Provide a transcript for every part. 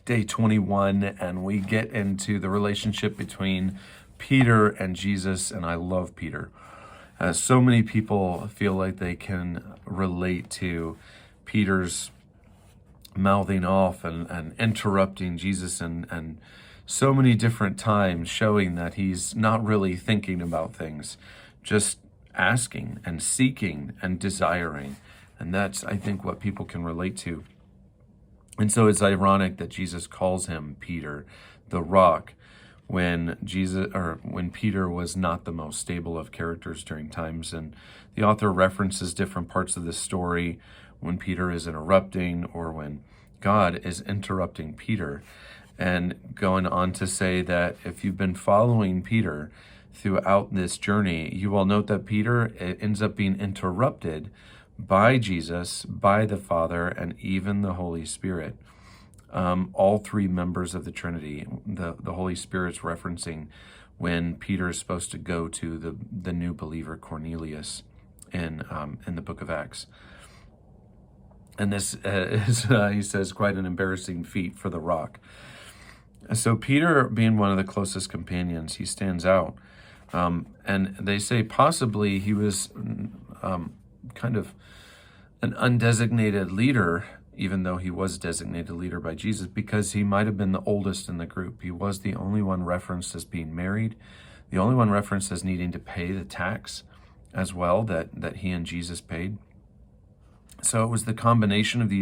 day 21, and we get into the relationship between Peter and Jesus, and I love Peter. So many people feel like they can relate to Peter's mouthing off and interrupting Jesus and so many different times, showing that he's not really thinking about things, just asking and seeking and desiring. And that's, I think, what people can relate to. And so it's ironic that Jesus calls him Peter, the rock, when Peter was not the most stable of characters during times. And the author references different parts of this story when Peter is interrupting or when God is interrupting Peter, and going on to say that if you've been following Peter throughout this journey, you will note that Peter ends up being interrupted by Jesus, by the Father, and even the Holy Spirit. All three members of the Trinity. The Holy Spirit's referencing when Peter is supposed to go to the new believer Cornelius in the book of Acts. And this is, he says, quite an embarrassing feat for the rock. So Peter, being one of the closest companions, he stands out. And they say possibly he was kind of an undesignated leader, even though he was designated leader by Jesus, because he might have been the oldest in the group. He was the only one referenced as being married, the only one referenced as needing to pay the tax as well that he and Jesus paid. So it was the combination of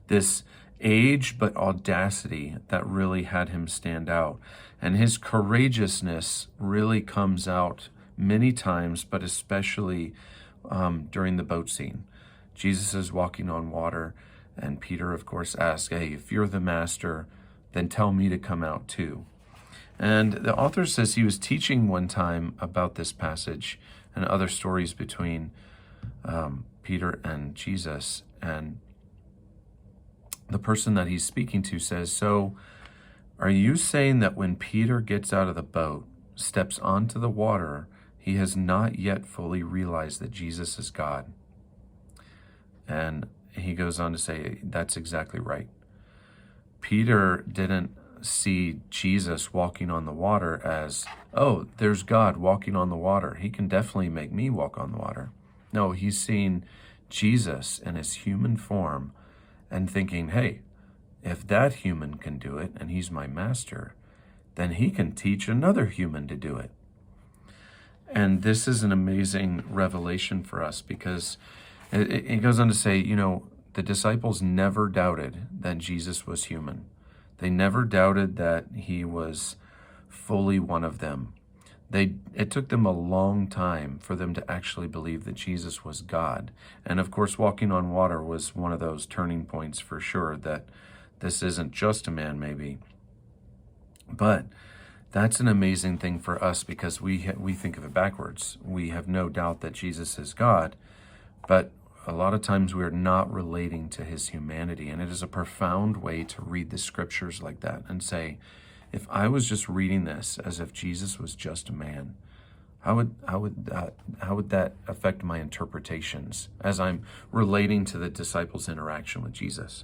this age but audacity that really had him stand out. And his courageousness really comes out many times, but especially during the boat scene. Jesus is walking on water, and Peter, of course, asks, "Hey, if you're the master, then tell me to come out too." And the author says he was teaching one time about this passage and other stories between Peter and Jesus, and the person that he's speaking to says, "So are you saying that when Peter gets out of the boat, steps onto the water, he has not yet fully realized that Jesus is God?" And he goes on to say, that's exactly right. Peter didn't see Jesus walking on the water as, oh, there's God walking on the water. He can definitely make me walk on the water. No, he's seeing Jesus in his human form and thinking, hey, if that human can do it and he's my master, then he can teach another human to do it. And this is an amazing revelation for us, because it goes on to say, the disciples never doubted that Jesus was human. They never doubted that he was fully one of them. It took them a long time for them to actually believe that Jesus was God. And of course, walking on water was one of those turning points for sure, that this isn't just a man maybe. But that's an amazing thing for us, because we think of it backwards. We have no doubt that Jesus is God, but a lot of times we're not relating to his humanity. And it is a profound way to read the scriptures like that and say, if I was just reading this as if Jesus was just a man, how would that affect my interpretations as I'm relating to the disciples' interaction with Jesus?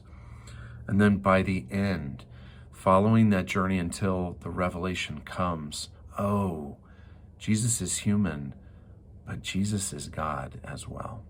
And then by the end, following that journey until the revelation comes, oh, Jesus is human, but Jesus is God as well.